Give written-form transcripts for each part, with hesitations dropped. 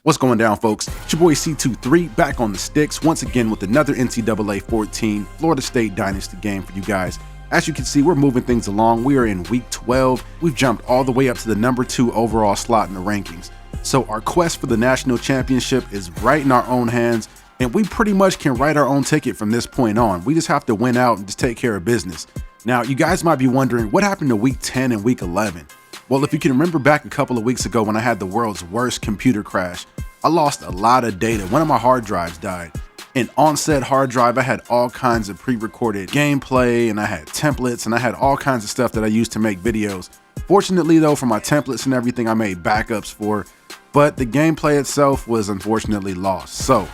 What's going down, folks? It's your boy C23 back on the sticks once again with another NCAA 14 Florida State Dynasty game for you guys. As you can see, we're moving things along. We are in week 12. We've jumped all the way up to the number 2 overall slot in the rankings. So our quest for the national championship is right in our own hands, and we pretty much can write our own ticket from this point on. We just have to win out and just take care of business. Now, you guys might be wondering, what happened to week 10 and week 11? Well, if you can remember back a couple of weeks ago when I had the world's worst computer crash, I lost a lot of data. One of my hard drives died. And on said hard drive, I had all kinds of pre-recorded gameplay, and I had templates, and I had all kinds of stuff that I used to make videos. Fortunately though, for my templates and everything, I made backups for, but the gameplay itself was unfortunately lost. So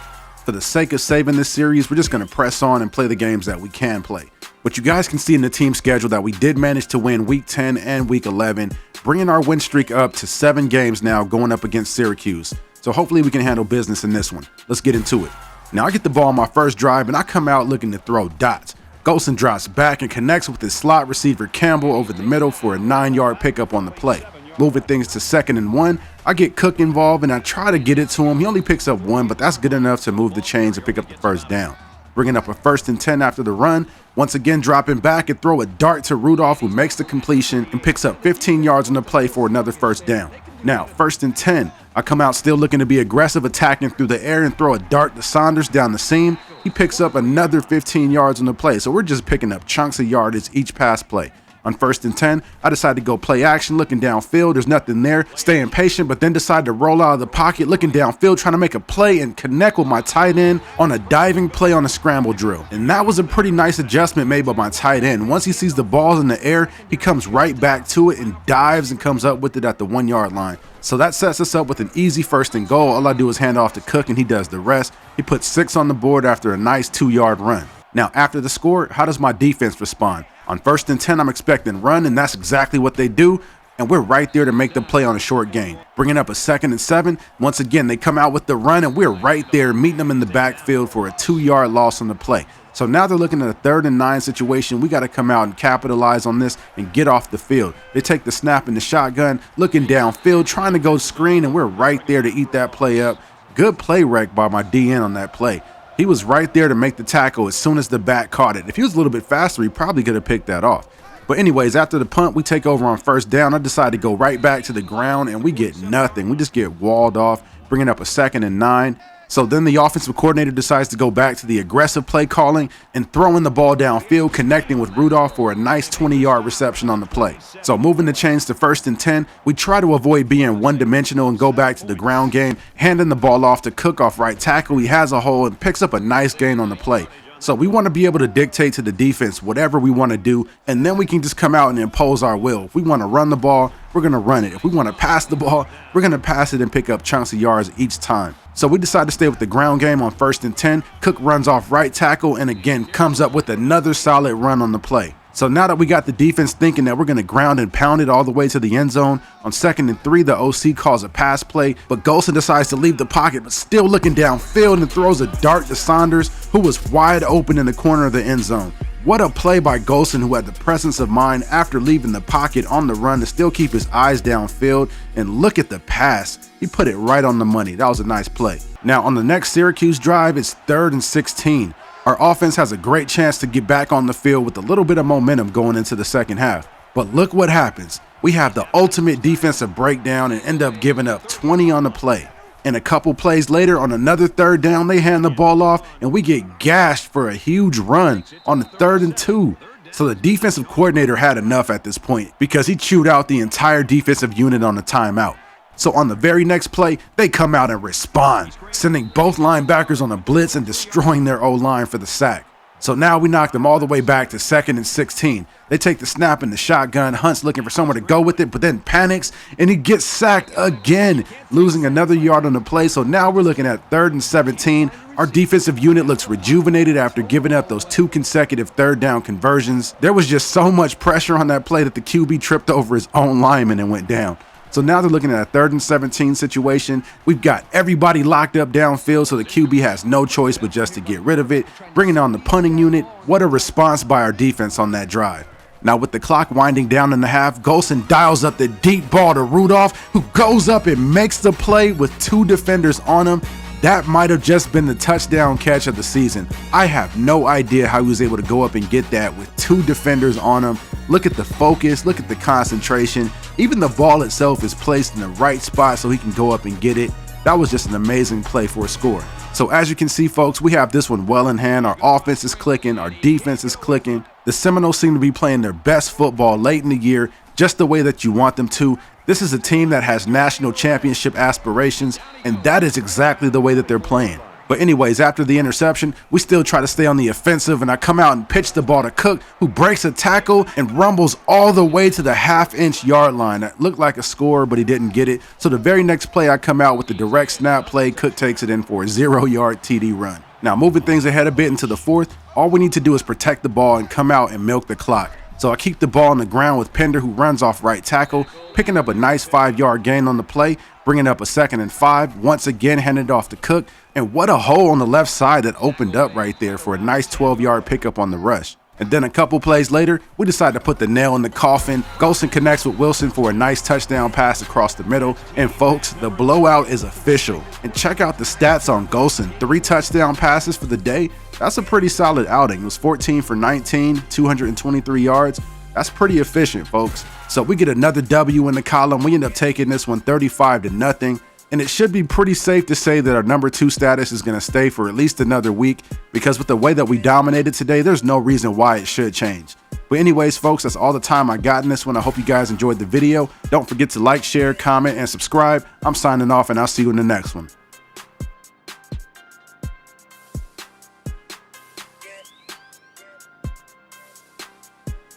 for the sake of saving this series, we're just gonna press on and play the games that we can play. But you guys can see in the team schedule that we did manage to win week 10 and week 11, bringing our win streak up to 7 games now going up against Syracuse. So hopefully we can handle business in this one. Let's get into it. Now I get the ball on my first drive and I come out looking to throw dots. Golson drops back and connects with his slot receiver Campbell over the middle for a 9-yard pickup on the play. Moving things to 2nd and 1, I get Cook involved and I try to get it to him. He only picks up 1, but that's good enough to move the chains and pick up the first down. Bringing up a 1st and 10 after the run, once again dropping back and throw a dart to Rudolph, who makes the completion and picks up 15 yards on the play for another first down. Now, 1st and 10, I come out still looking to be aggressive, attacking through the air and throw a dart to Saunders down the seam. He picks up another 15 yards on the play, so we're just picking up chunks of yardage each pass play. On 1st and 10, I decide to go play action, looking downfield. There's nothing there, staying patient, but then decide to roll out of the pocket, looking downfield, trying to make a play and connect with my tight end on a diving play on a scramble drill. And that was a pretty nice adjustment made by my tight end. Once he sees the balls in the air, he comes right back to it and dives and comes up with it at the 1-yard line. So that sets us up with an easy 1st and goal. All I do is hand off to Cook and he does the rest. He puts 6 on the board after a nice 2-yard run. Now, after the score, how does my defense respond? On 1st and 10, I'm expecting run, and that's exactly what they do, and we're right there to make the play on a short gain. Bringing up a 2nd and 7, once again, they come out with the run, and we're right there meeting them in the backfield for a 2-yard loss on the play. So now they're looking at a 3rd and 9 situation. We got to come out and capitalize on this and get off the field. They take the snap in the shotgun, looking downfield, trying to go screen, and we're right there to eat that play up. Good play rec by my DN on that play. He was right there to make the tackle as soon as the back caught it. If he was a little bit faster, he probably could have picked that off. But anyways, after the punt, we take over on 1st down. I decide to go right back to the ground, and we get nothing. We just get walled off, bringing up a 2nd and 9. So then the offensive coordinator decides to go back to the aggressive play calling and throwing the ball downfield, connecting with Rudolph for a nice 20-yard reception on the play. So moving the chains to 1st and 10, we try to avoid being one-dimensional and go back to the ground game, handing the ball off to Cook off right tackle. He has a hole and picks up a nice gain on the play. So we want to be able to dictate to the defense whatever we want to do, and then we can just come out and impose our will. If we want to run the ball, we're going to run it. If we want to pass the ball, we're going to pass it and pick up chunks of yards each time. So we decide to stay with the ground game on 1st and 10. Cook runs off right tackle and again comes up with another solid run on the play. So now that we got the defense thinking that we're going to ground and pound it all the way to the end zone, on 2nd and 3, the OC calls a pass play, but Golson decides to leave the pocket, but still looking downfield and throws a dart to Saunders, who was wide open in the corner of the end zone. What a play by Golson, who had the presence of mind after leaving the pocket on the run to still keep his eyes downfield, and look at the pass. He put it right on the money. That was a nice play. Now on the next Syracuse drive, it's 3rd and 16. Our offense has a great chance to get back on the field with a little bit of momentum going into the 2nd half. But look what happens. We have the ultimate defensive breakdown and end up giving up 20 on the play. And a couple plays later, on another 3rd down, they hand the ball off and we get gashed for a huge run on the 3rd and 2. So the defensive coordinator had enough at this point because he chewed out the entire defensive unit on the timeout. So on the very next play, they come out and respond, sending both linebackers on a blitz and destroying their O-line for the sack. So now we knock them all the way back to 2nd and 16. They take the snap in the shotgun. Hunt's looking for somewhere to go with it, but then panics, and he gets sacked again, losing another yard on the play. So now we're looking at 3rd and 17. Our defensive unit looks rejuvenated after giving up those 2 consecutive 3rd down conversions. There was just so much pressure on that play that the QB tripped over his own lineman and went down. So now they're looking at a 3rd and 17 situation. We've got everybody locked up downfield, so the QB has no choice but just to get rid of it. Bringing on the punting unit. What a response by our defense on that drive. Now with the clock winding down in the half, Golson dials up the deep ball to Rudolph, who goes up and makes the play with 2 defenders on him. That might have just been the touchdown catch of the season. I have no idea how he was able to go up and get that with 2 defenders on him. Look at the focus, look at the concentration. Even the ball itself is placed in the right spot so he can go up and get it. That was just an amazing play for a score. So as you can see, folks, we have this one well in hand. Our offense is clicking, our defense is clicking. The Seminoles seem to be playing their best football late in the year, just the way that you want them to. This is a team that has national championship aspirations, and that is exactly the way that they're playing. But anyways, after the interception, we still try to stay on the offensive, and I come out and pitch the ball to Cook, who breaks a tackle and rumbles all the way to the half-inch yard line. That looked like a score, but he didn't get it. So the very next play, I come out with the direct snap play. Cook takes it in for a 0-yard TD run. Now, moving things ahead a bit into the fourth, all we need to do is protect the ball and come out and milk the clock. So I keep the ball on the ground with Pender, who runs off right tackle, picking up a nice 5-yard gain on the play, bringing up a 2nd and 5, once again handed off to Cook. And what a hole on the left side that opened up right there for a nice 12-yard pickup on the rush. And then a couple plays later, we decide to put the nail in the coffin. Golson connects with Wilson for a nice touchdown pass across the middle. And folks, the blowout is official. And check out the stats on Golson. 3 touchdown passes for the day. That's a pretty solid outing. It was 14 for 19, 223 yards. That's pretty efficient, folks. So we get another W in the column. We end up taking this one 35-0. And it should be pretty safe to say that our number 2 status is going to stay for at least another week, because with the way that we dominated today, there's no reason why it should change. But anyways, folks, that's all the time I got in this one. I hope you guys enjoyed the video. Don't forget to like, share, comment, and subscribe. I'm signing off, and I'll see you in the next one.